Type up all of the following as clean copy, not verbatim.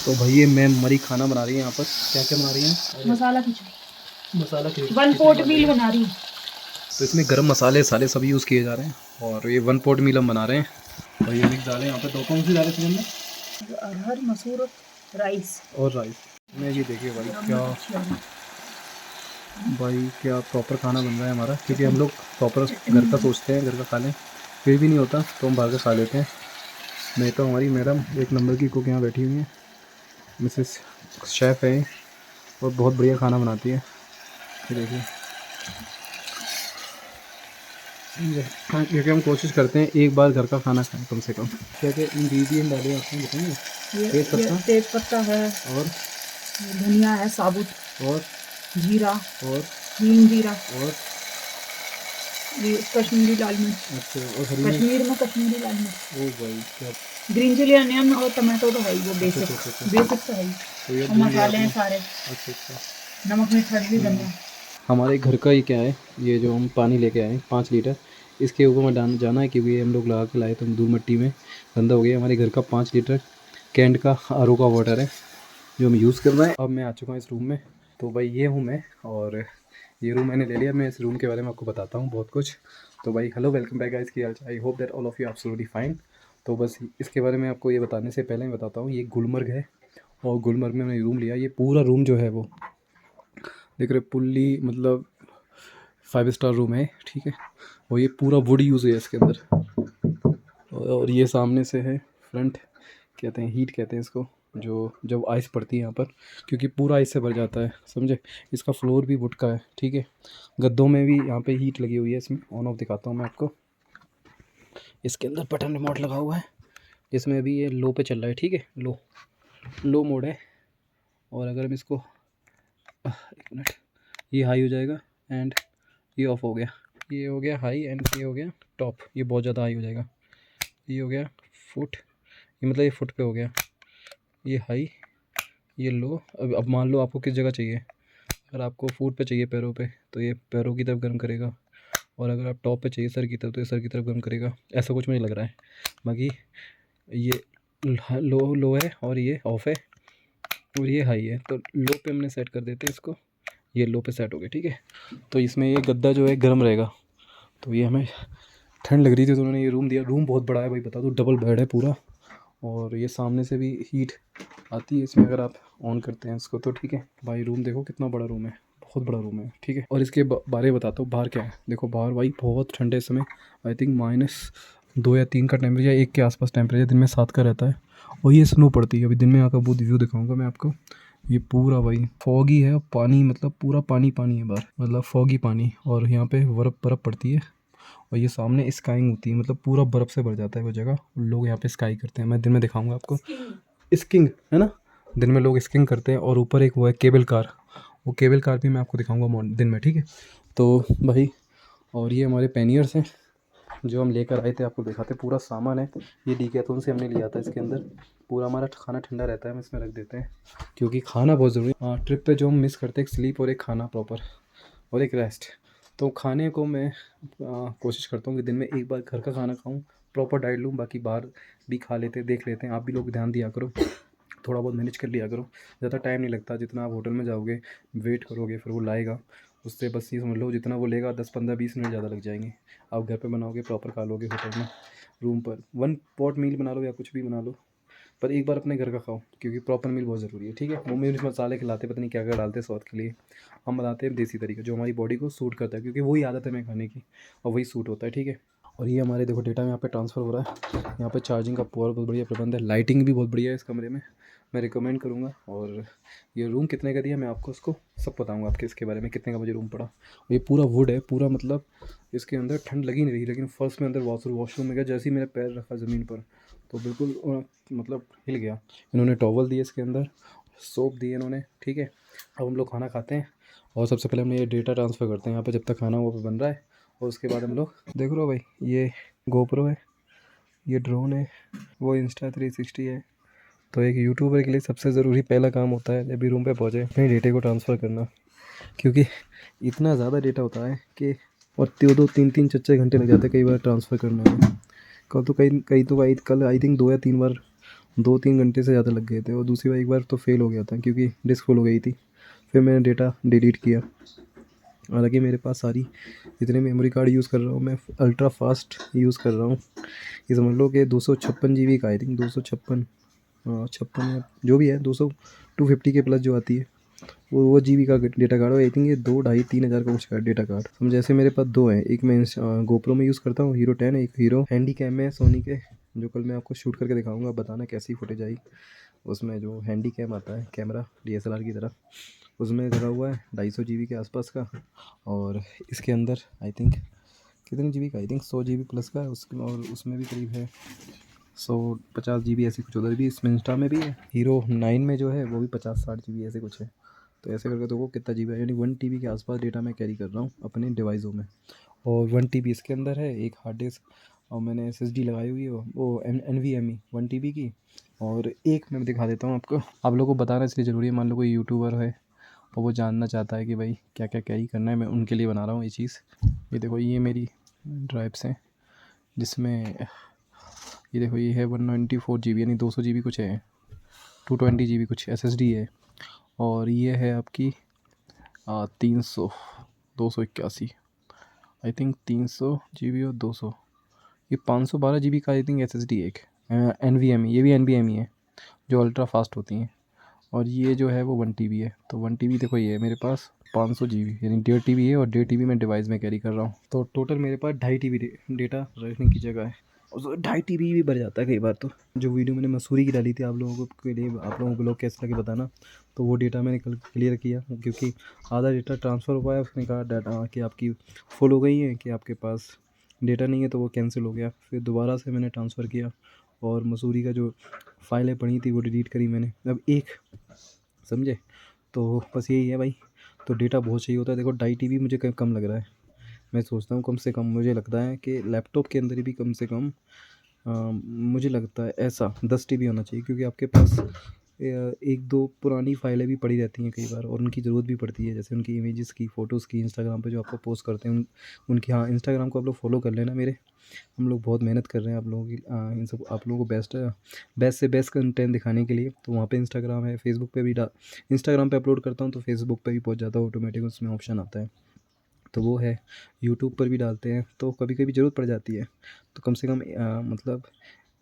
तो भाई ये मैम मरी खाना बना रही है यहाँ पर। क्या क्या बना रही है? मसाला खिचड़ी। मसाला खिचड़ी, वन पोट मील बना रही हूँ। तो इसमें गरम मसाले साले सभी यूज़ किए जा रहे हैं और ये 1 पोट मील हम बना रहे हैं। और ये मिक्स डालें यहाँ पे। दो कौन सी डालें इसके अंदर? अरहर, मसूर, राइस और राइस में। ये देखिए भाई क्या प्रॉपर खाना बन रहा है हमारा, क्योंकि हम लोग प्रॉपर घर का सोचते हैं, घर का खा लें, फिर भी नहीं होता तो हम बाहर का खा लेते हैं। नहीं तो हमारी मैडम एक नंबर की कुक यहाँ बैठी हुई है, मिसेस शेफ़ है और बहुत बढ़िया खाना बनाती है। ये देखिए, क्योंकि हम कोशिश करते हैं एक बार घर का खाना खाएं कम से कम। क्या क्या इंग्रेडिएंट डाले आपने बताएंगे? तेज पत्ता है और धनिया है साबुत, और जीरा, और हींग जीरा, और ये कश्मीरी लाल मिर्च। अच्छा, और हरी मिर्च? कश्मीर में कश्मीरी लाल मिर्च। ओ भाई क्या! ग्रीन चिली, अनियन और टमाटो तो है ही, वो बेसिक तो है ही। तो ये मसाले हैं सारे। अच्छा, नमक मिर्च हल्दी धनिया। हमारे घर का ही क्या है, ये जो हम पानी लेके आए 5 लीटर, इसके ऊपर में जाना है, क्योंकि हम लोग लगा के लाए तो धूल मिट्टी में गंदा हो गया। हमारे घर का 5 लीटर कैंट का आरओ का वाटर है जो हम यूज़ कर रहे हैं। अब मैं आ चुका हूँ इस रूम में। तो भाई ये हूँ मैं, और ये रूम मैंने ले लिया। मैं इस रूम के बारे में आपको बताता हूँ बहुत कुछ। तो भाई हेलो, वेलकम बैक गाइस, की हाल चाल? I hope that all of you absolutely fine. तो बस इसके बारे में आपको ये बताने से पहले मैं बताता हूँ, ये गुलमर्ग है और गुलमर्ग में मैंने रूम लिया। ये पूरा रूम जो है वो देख रहे, पुल्ली मतलब 5 स्टार रूम है, ठीक है। और ये पूरा वुड यूज़ है इसके अंदर। और ये सामने से है फ्रंट, कहते हैं हीट कहते हैं इसको, जो जब आइस पड़ती है यहाँ पर, क्योंकि पूरा आइस से भर जाता है, समझे। इसका फ्लोर भी वुड का है, ठीक है। गद्दों में भी यहाँ पे हीट लगी हुई है। इसमें ऑन ऑफ दिखाता हूँ मैं आपको। इसके अंदर बटन रिमोट लगा हुआ है, इसमें अभी ये लो पे चल रहा है, ठीक है। लो मोड है। और अगर हम इसको एक मिनट, ये हाई हो जाएगा एंड ये ऑफ हो गया। ये हो गया हाई एंड ये हो गया टॉप। ये बहुत ज़्यादा हाई हो जाएगा। ये हो गया फुट, ये मतलब ये फुट पे हो गया। ये हाई, ये लो। अब मान लो आपको किस जगह चाहिए। अगर आपको फुट पे चाहिए पैरों पे, तो ये पैरों की तरफ गर्म करेगा, और अगर आप टॉप पे चाहिए सर की तरफ, तो ये सर की तरफ गर्म करेगा। ऐसा कुछ मुझे लग रहा है। बाकी ये लो है और ये ऑफ है और ये हाई है। तो लो पे हमने सेट कर देते हैं इसको। ये लो पे सेट हो गया, ठीक है। तो इसमें ये गद्दा जो है गर्म रहेगा। तो ये हमें ठंड लग रही थी तो उन्होंने ये रूम दिया। रूम बहुत बड़ा है भाई, बता दो, डबल बेड है पूरा। और ये सामने से भी हीट आती है इसमें अगर आप ऑन करते हैं इसको, तो ठीक है। भाई रूम देखो कितना बड़ा रूम है, बहुत बड़ा रूम है, ठीक है। और इसके बारे में बताता हूँ बाहर क्या है। देखो बाहर भाई बहुत ठंडे इस समय, आई थिंक -2 या 3 का टेम्परेचर, 1 के आसपास टेम्परेचर, दिन में 7 का रहता है। और ये स्नो पड़ती है। अभी दिन में यहाँ का बहुत व्यू दिखाऊंगा मैं आपको। ये पूरा भाई फॉगी है, पानी मतलब पूरा पानी पानी है बाहर, मतलब फॉगी पानी। और यहाँ पे बर्फ़ पड़ती है। और ये सामने स्काइंग होती है, मतलब पूरा बर्फ़ से भर जाता है वो जगह। लोग यहाँ पे स्काई करते हैं, मैं दिन में दिखाऊंगा आपको। स्किंग है ना, दिन में लोग स्किंग करते हैं। और ऊपर एक वो है केबल कार, वो केबल कार भी मैं आपको दिखाऊंगा दिन में, ठीक है। तो भाई, और ये हमारे पैनियर्स हैं जो हम लेकर आए थे, आपको दिखाते। पूरा सामान है, ये डीकैथलॉन से हमने लिया था। इसके अंदर पूरा हमारा खाना ठंडा रहता है, हम इसमें रख देते हैं, क्योंकि खाना बहुत ज़रूरी है। हाँ, ट्रिप पे जो हम मिस करते हैं, एक स्लीप और एक खाना प्रॉपर, और एक रेस्ट। तो खाने को मैं कोशिश करता हूँ कि दिन में एक बार घर का खाना खाऊँ, प्रॉपर डाइट लूँ। बाकी बाहर भी खा लेते हैं, देख लेते हैं। आप भी लोग ध्यान दिया करो, थोड़ा बहुत मैनेज कर लिया करो। ज़्यादा टाइम नहीं लगता। जितना आप होटल में जाओगे, वेट करोगे, फिर वो लाएगा, उससे बस ये समझ लो जितना वो लेगा 10-15-20 मिनट ज़्यादा लग जाएंगे। आप घर पे बनाओगे, प्रॉपर खा लोगे होटल में, रूम पर 1 पॉट मील बना लो या कुछ भी बना लो, पर एक बार अपने घर का खाओ, क्योंकि प्रॉपर मील बहुत ज़रूरी है, ठीक है। वो मिर्च मसाले खिलाते, पता नहीं क्या क्या डालते हैं स्वाद के लिए। हम बनाते हैं देसी तरीका, जो हमारी बॉडी को सूट करता है, क्योंकि वही आदत है हमें खाने की और वही सूट होता है, ठीक है। और ये हमारे देखो डेटा यहाँ पे ट्रांसफ़र हो रहा है। यहाँ पे चार्जिंग का पावर बहुत बढ़िया प्रबंध है, लाइटिंग भी बहुत बढ़िया है इस कमरे में, मैं रिकमेंड करूँगा। और ये रूम कितने का दिया मैं आपको उसको सब बताऊँगा आपके, इसके बारे में कितने का मुझे रूम पड़ा। और ये पूरा वुड है पूरा, मतलब इसके अंदर ठंड लगी नहीं रही, लेकिन फर्स्ट में अंदर वॉशरूम में गया, जैसे ही मैंने पैर रखा ज़मीन पर तो बिल्कुल मतलब हिल गया। इन्होंने टॉवल दिए इसके अंदर, सोप दिए इन्होंने, ठीक है। अब हम लोग खाना खाते हैं, और सबसे पहले हम ये डेटा ट्रांसफ़र करते हैं यहाँ पे, जब तक खाना वो बन रहा है। और उसके बाद हम लोग देख रहे हो भाई, ये गोप्रो है, ये ड्रोन है, वो इंस्टा 360 है। तो एक यूट्यूबर के लिए सबसे ज़रूरी पहला काम होता है जब भी रूम पे पहुँचे, अपने डेटे को ट्रांसफ़र करना, क्योंकि इतना ज़्यादा डेटा होता है कि, और 2-3 4 घंटे लग जाते हैं कई बार ट्रांसफ़र करने में। कल तो आई थिंक 2 या 3 बार 2-3 घंटे से ज़्यादा लग गए थे, और दूसरी बार एक बार तो फेल हो गया था क्योंकि डिस्क फुल हो गई थी। फिर मैंने डेटा डिलीट किया। हालांकि मेरे पास सारी जितने मेमोरी कार्ड यूज़ कर रहा हूँ मैं अल्ट्रा फास्ट यूज़ कर रहा हूँ। ये समझ लो कि 256 जीबी का, आई थिंक 256, 56 या जो भी है, 200 250 के प्लस जो आती है वो जीबी का डेटा कार्ड है। आई थिंक ये 2-2.5-3 हज़ार का कुछ का डेटा कार्ड। समझ, जैसे मेरे पास दो हैं, एक मैं गोप्रो में यूज़ करता हूँ हीरो 10, एक हीरो हैंडी कैम है सोनी के, जो कल मैं आपको शूट करके दिखाऊंगा, बताना कैसी फुटेज आई। उसमें जो हैंडी कैम आता है कैमरा DSLR की तरह, उसमें लगा हुआ है 250 जीबी के आसपास का। और इसके अंदर आई थिंक कितने जीबी का, आई थिंक 100 जीबी प्लस का है उसके, और उसमें भी करीब है 150 जीबी ऐसी कुछ। उधर भी इसमें इंस्टा में भी है, हीरो 9 में जो है वो भी 50-60 जीबी ऐसे कुछ है। तो ऐसे करके देखो कितना जीबी है, यानी 1 TB के आसपास डेटा मैं कैरी कर रहा हूँ अपने डिवाइसों में। और 1 TB इसके अंदर है, एक हार्ड डिस्क, और मैंने SSD लगाई हुई है वो NVMe 1 TB की। और एक मैं दिखा देता हूँ आपको, आप लोगों को बताना इसलिए ज़रूरी है, मान लो कोई यूट्यूबर है और वो जानना चाहता है कि भाई क्या क्या कैरी करना है, मैं उनके लिए बना रहा हूँ ये चीज़। ये देखो, ये मेरी ड्राइव्स हैं जिसमें, ये देखो ये है 194 जीबी, यानी 200 जीबी कुछ है, 220 जीबी कुछ SSD है। और ये है आपकी 300 281, आई थिंक 300 जीबी और 200, ये 512 जीबी का आई थिंक SSD है एक, NVMe, ये भी NVMe है जो अल्ट्रा फास्ट होती हैं। और ये जो है वो 1 TB है। तो 1 TB देखो, ये है मेरे पास 500 जीबी, यानी 1.5 TB है, और 1.5 TB मैं डिवाइस में कैरी कर रहा हूँ। तो टोटल मेरे पास 2.5 TB डेटा रखने की जगह है, और 2.5 TB भी भर जाता है कई बार। तो जो वीडियो मैंने मसूरी की डाली थी आप लोगों के लिए, आप लोगों को ब्लॉग कैसा लगे बताना, तो वो डेटा मैंने कल क्लियर किया, क्योंकि आधा डेटा ट्रांसफ़र हो पाया, उसने कहा डाटा कि आपकी फुल हो गई है, कि आपके पास डेटा नहीं है, तो वो कैंसिल हो गया। फिर दोबारा से मैंने ट्रांसफ़र किया, और मसूरी का जो फाइलें पड़ी थी वो डिलीट करी मैंने। अब एक, समझे, तो बस यही है भाई। तो डेटा बहुत चाहिए होता है। देखो 2.5 TB मुझे कम लग रहा है, मैं सोचता हूँ कम से कम, मुझे लगता है कि लैपटॉप के अंदर भी कम से कम मुझे लगता है ऐसा 10 TB होना चाहिए, क्योंकि आपके पास एक दो पुरानी फाइलें भी पड़ी रहती हैं कई बार, और उनकी ज़रूरत भी पड़ती है, जैसे उनकी इमेजेस की, फ़ोटोज़ की, इंस्टाग्राम पे जो आपको पोस्ट करते हैं उनकी। हाँ, इंस्टाग्राम को आप लोग फॉलो कर लेना मेरे, हम लोग बहुत मेहनत कर रहे हैं आप लोगों की, इन सब आप लोगों को बेस्ट से बेस्ट कंटेंट दिखाने के लिए। तो वहाँ पे इंस्टाग्राम है, फेसबुक पे भी इंस्टाग्राम पे अपलोड करता हूँ तो फेसबुक पे भी पहुँच जाता है ऑटोमेटिक, उसमें ऑप्शन आता है। तो वो है, यूट्यूब पर भी डालते हैं, तो कभी कभी ज़रूरत पड़ जाती है। तो कम से कम मतलब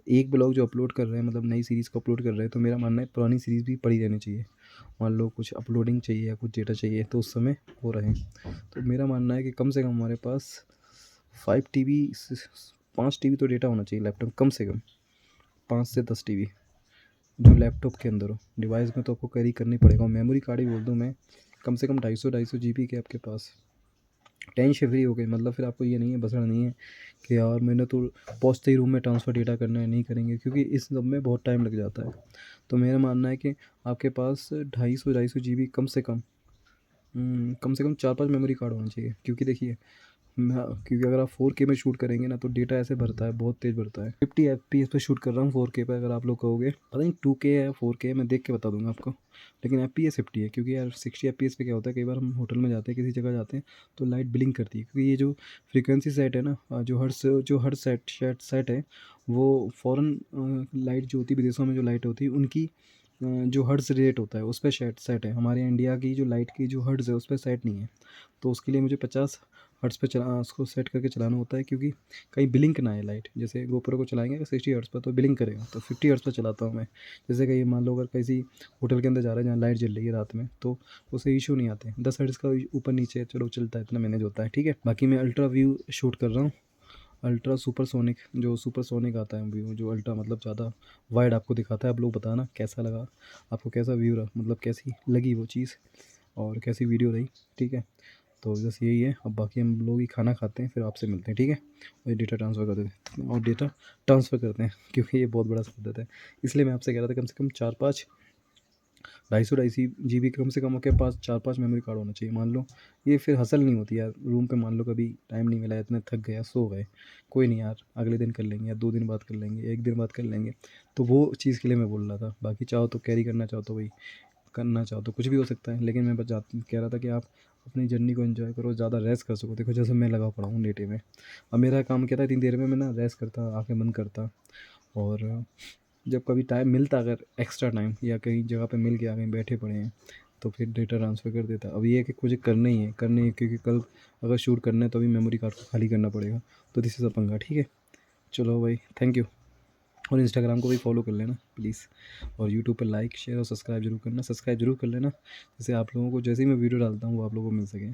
एक ब्लॉग जो अपलोड कर रहे हैं, मतलब नई सीरीज़ को अपलोड कर रहे हैं, तो मेरा मानना है पुरानी सीरीज़ भी पड़ी रहनी चाहिए। मान लो कुछ अपलोडिंग चाहिए या कुछ डेटा चाहिए तो उस समय हो रहे। तो मेरा मानना है कि कम से कम हमारे पास 5 TB 5 TB तो डेटा होना चाहिए लैपटॉप, कम से कम 5 से 10 TB जो लैपटॉप के अंदर हो। डिवाइस में तो आपको कैरी करनी पड़ेगा। मेमोरी कार्ड ही बोल दूँ मैं, कम से कम 250 GB के आपके पास, टेंशन फ्री हो गई। मतलब फिर आपको ये नहीं है, बसना नहीं है कि यार मैंने तो पहुँचते ही रूम में ट्रांसफ़र डेटा करना है, नहीं करेंगे, क्योंकि इस सब में बहुत टाइम लग जाता है। तो मेरा मानना है कि आपके पास 250 GB कम से कम 4-5 मेमोरी कार्ड होना चाहिए, क्योंकि देखिए क्योंकि अगर आप 4K में शूट करेंगे ना तो डेटा ऐसे भरता है, बहुत तेज़ भरता है। 50 FPS पे शूट कर रहा हूँ 4K पे, अगर आप लोग कहोगे पता नहीं 2K है 4K है, मैं देख के बता दूंगा आपको, लेकिन FPS 50 है। क्योंकि यार 60 FPS पे क्या होता है, कई बार हम होटल में जाते हैं, किसी जगह जाते हैं, तो लाइट ब्लिंक करती है, क्योंकि ये जो फ्रीक्वेंसी सेट है ना, जो हर सेट है, वो फ़ॉरेन लाइट जो होती है, विदेशों में जो लाइट होती है उनकी जो हर्ट्ज़ रेट होता है उस पर सेट है। हमारे इंडिया की जो लाइट की जो हर्ट्ज़ है उस पर सेट नहीं है। तो उसके लिए मुझे 50 हर्ट्ज़ पे उसको सेट करके चलाना होता है, क्योंकि कहीं ब्लिंक ना आए लाइट। जैसे गोप्रो को चलाएंगे अगर 60 हर्ट्ज़ पर तो ब्लिंक करेगा, तो 50 हर्ट्ज़ पर चलाता हूँ मैं। जैसे कहीं मान लो अगर किसी होटल के अंदर जा रहा है जहाँ लाइट जल रही है रात में, तो उसे इशू नहीं आते। 10 हर्ट्ज़ का ऊपर नीचे चलो चलता है, इतना मैनेज होता है, ठीक है। बाकी मैं अल्ट्रा व्यू शूट कर रहा हूँ, अल्ट्रा सुपरसोनिक, जो सुपरसोनिक आता है व्यू, जो अल्ट्रा मतलब ज़्यादा वाइड आपको दिखाता है। आप लोग बताना कैसा लगा आपको, कैसा व्यू रहा, मतलब कैसी लगी वो चीज़, और कैसी वीडियो रही, ठीक है। तो बस यही है। अब बाकी हम लोग ही खाना खाते हैं, फिर आपसे मिलते हैं, ठीक है। और डेटा ट्रांसफ़र कर देते हैं, और डेटा ट्रांसफ़र करते हैं, क्योंकि ये बहुत बड़ा शब्द है, इसलिए मैं आपसे कह रहा था कम से कम 4-5 250 GB कम से कम आपके पास 4-5 मेमोरी कार्ड होना चाहिए। मान लो ये फिर हसल नहीं होती यार रूम पे, मान लो कभी टाइम नहीं मिला, इतने थक गया, सो गए, कोई नहीं यार अगले दिन कर लेंगे, या 2 दिन बाद कर लेंगे, 1 दिन बाद कर लेंगे। तो वो चीज़ के लिए मैं बोल रहा था। बाकी चाहो तो कैरी करना चाहो तो वही करना, चाहो तो कुछ भी हो सकता है, लेकिन मैं बस कह रहा था कि आप अपनी जर्नी को एंजॉय करो, ज़्यादा रेस्ट कर सको। देखो जैसे मैं लगा पड़ा हूँ नेटे में, अब मेरा काम क्या था, इतनी देर में मैं ना रेस्ट करता, आंखें बंद करता, और जब कभी टाइम मिलता, अगर एक्स्ट्रा टाइम या कहीं जगह पे मिल गया, कहीं बैठे पड़े हैं, तो फिर डेटा ट्रांसफ़र कर देता। अब ये है कि मुझे करना ही है क्योंकि कल अगर शूट करना है तो अभी मेमोरी कार्ड को खाली करना पड़ेगा, तो दिस इज़ अ पंगा। ठीक है, चलो भाई, थैंक यू। और इंस्टाग्राम को भी फॉलो कर लेना प्लीज़, और यूट्यूब पर लाइक शेयर और सब्सक्राइब जरूर करना, सब्सक्राइब जरूर कर लेना, जिससे आप लोगों को जैसे ही मैं वीडियो डालता हूँ वो आप लोगों को मिल सके।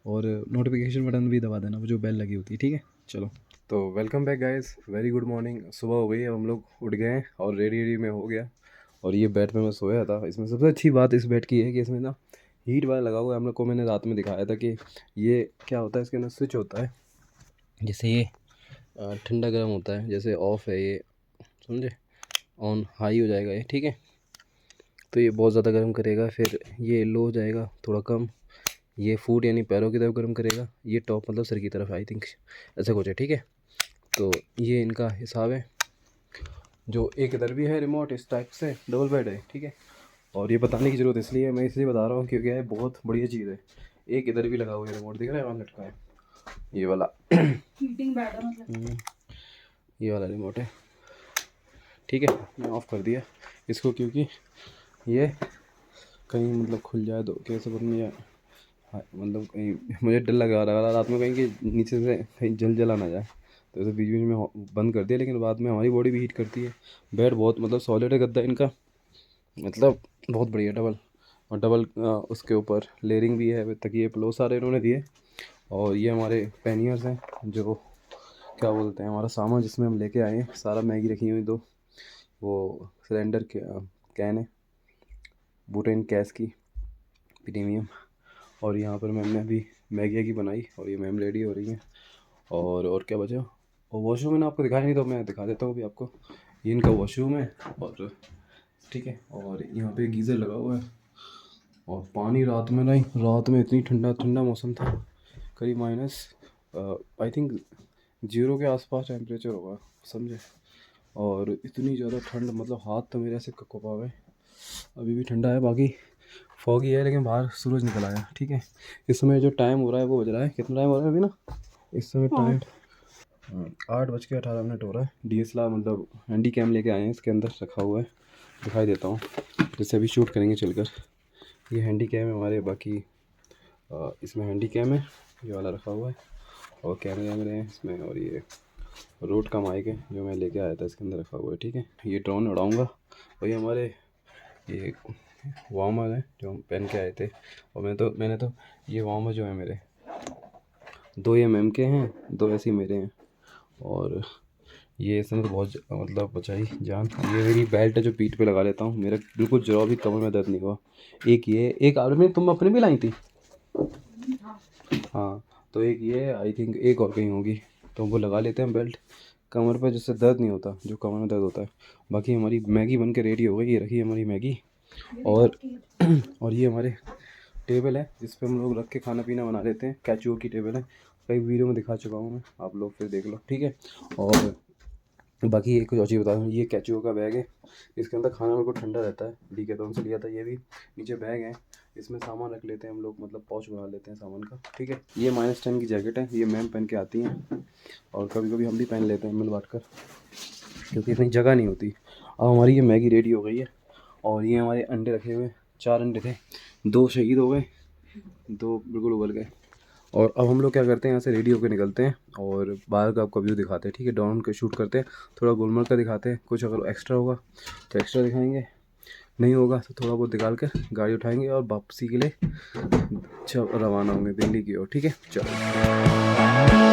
और नोटिफिकेशन बटन भी दबा देना, वो जो बेल लगी होती है। ठीक है, चलो, तो welcome back guys, very good morning. सुबह हो गई, अब हम लोग उठ गए हैं और रेडी में हो गया। और ये बेड पे मैं सोया था। इसमें सबसे अच्छी बात इस बेड की है कि इसमें ना हीट वाला लगा हुआ है। हम लोग को मैंने रात में दिखाया था कि ये क्या होता है, इसके अंदर स्विच होता है, जैसे ये ठंडा गर्म होता है, जैसे ऑफ़ है ये, समझे, ऑन हाई हो जाएगा ये। ठीक है, तो ये बहुत ज़्यादा गर्म करेगा, फिर ये लो हो जाएगा थोड़ा कम, ये फूट यानी पैरों की तरफ गर्म करेगा, ये टॉप मतलब सर की तरफ, आई थिंक ऐसा कुछ है। ठीक है, तो ये इनका हिसाब है। जो एक इधर भी है रिमोट, इस टाइप से डबल बेड है। ठीक है, और ये बताने की ज़रूरत इसलिए मैं इसलिए बता रहा हूँ क्योंकि ये बहुत बढ़िया चीज़ है। एक इधर भी लगा हुआ है रिमोट, दिख रहा है वहाँ लटका है, ये वाला हीटिंग बेड है मतलब। ये वाला रिमोट है। ठीक है, मैं ऑफ़ कर दिया इसको क्योंकि ये कहीं मतलब खुल जाए तो कैसे बननी है, मतलब कहीं मुझे डर लगा रहा रात में कहीं कि नीचे से कहीं जल ना जाए, तो ऐसे बीच बीच में बंद कर दिया। लेकिन बाद में हमारी बॉडी भी हीट करती है। बेड बहुत मतलब सॉलिड है, गद्दा इनका मतलब बहुत बढ़िया, डबल, और डबल उसके ऊपर लेयरिंग भी है, तकिए पिलो सारे इन्होंने दिए। और ये हमारे पैनियर्स हैं, जो क्या बोलते हैं, हमारा सामान जिसमें हम लेके आए हैं, सारा मैगी रखी हुई, दो वो सिलेंडर के कैन है, बूटेन कैस की प्रीमियम। और यहाँ पर मैम ने अभी मैगी की बनाई और ये मैम रेडी हो रही है। और क्या बचा, और वॉशरूम में ना आपको दिखाया नहीं, तो मैं दिखा देता हूँ अभी आपको। ये इनका वॉशरूम है, और ठीक है, और यहाँ पे गीज़र लगा हुआ है। और पानी रात में नहीं, रात में इतनी ठंडा ठंडा मौसम था, करीब माइनस आई थिंक 0 के आसपास टेम्परेचर होगा, समझे। और इतनी ज़्यादा ठंड, मतलब हाथ तो मेरे ऐसे कपा हुए, अभी भी ठंडा है। बाकी फॉगी है, लेकिन बाहर सूरज निकल आया। ठीक है, इस समय जो टाइम हो रहा है वो बज रहा है, कितना टाइम हो रहा है अभी ना, इस समय टाइम 8:18 हो रहा है। DSLR मतलब हैंडी कैम लेके आए हैं, इसके अंदर रखा हुआ है, दिखाई देता हूँ, जैसे अभी शूट करेंगे चलकर। ये हैंडी कैम है हमारे, बाकी इसमें हैंडी कैम है, ये वाला रखा हुआ है, और कैमरे वैमरे हैं इसमें, और ये रोड का माइक है जो मैं लेके आया था, इसके अंदर रखा हुआ है। ठीक है, ये ड्रोन उड़ाऊँगा। और ये हमारे ये वार्मर है जो हम पहन के आए थे। और मैंने तो ये वार्मर जो है मेरे 2 MM के हैं, 2 ऐसे ही मेरे हैं। और ये इसमें तो बहुत मतलब बचाई जान। ये मेरी बेल्ट है जो पीठ पे लगा लेता हूँ, मेरा बिल्कुल जरा भी कमर में दर्द नहीं हुआ। एक ये, एक और में तुम अपने भी लाई थी, हाँ, तो एक ये आई थिंक एक और कहीं होगी, तो वो लगा लेते हैं बेल्ट कमर पर, जिससे दर्द नहीं होता, जो कमर में दर्द होता है। बाकी हमारी मैगी बन के रेडी हो गई, ये रखी है हमारी मैगी। और ये हमारे टेबल है जिस पे हम लोग रख के खाना पीना बना लेते हैं, कैचुओ की टेबल है, कई वीडियो में दिखा चुका हूँ मैं, आप लोग फिर देख लो। ठीक है, और बाकी एक कुछ और चीज़ बता दूँ, ये कैचुओ का बैग है, इसके अंदर खाना बिल्कुल ठंडा रहता है, डीकैथलॉन से लिया था। ये भी नीचे बैग है, इसमें सामान रख लेते हैं हम लोग, मतलब पाउच बना लेते हैं सामान का। ठीक है, ये -10 की जैकेट है, ये मैम पहन के आती हैं, और कभी कभी हम भी पहन लेते हैं मिल बांट कर, क्योंकि इतनी जगह नहीं होती। अब हमारी ये मैगी रेडी हो गई है, और ये हमारे अंडे रखे हुए, 4 अंडे थे, 2 शहीद हो गए, 2 बिल्कुल उबल गए। और अब हम लोग क्या करते हैं, यहाँ से रेडी होकर निकलते हैं और बाहर का आपको व्यू दिखाते हैं। ठीक है, ड्रोन का शूट करते हैं, थोड़ा गुलमर्ग का दिखाते हैं, कुछ अगर एक्स्ट्रा होगा तो एक्स्ट्रा दिखाएंगे, नहीं होगा तो थोड़ा बहुत निकाल कर गाड़ी उठाएंगे और वापसी के लिए रवाना होंगे दिल्ली की ओर। ठीक है, चलो।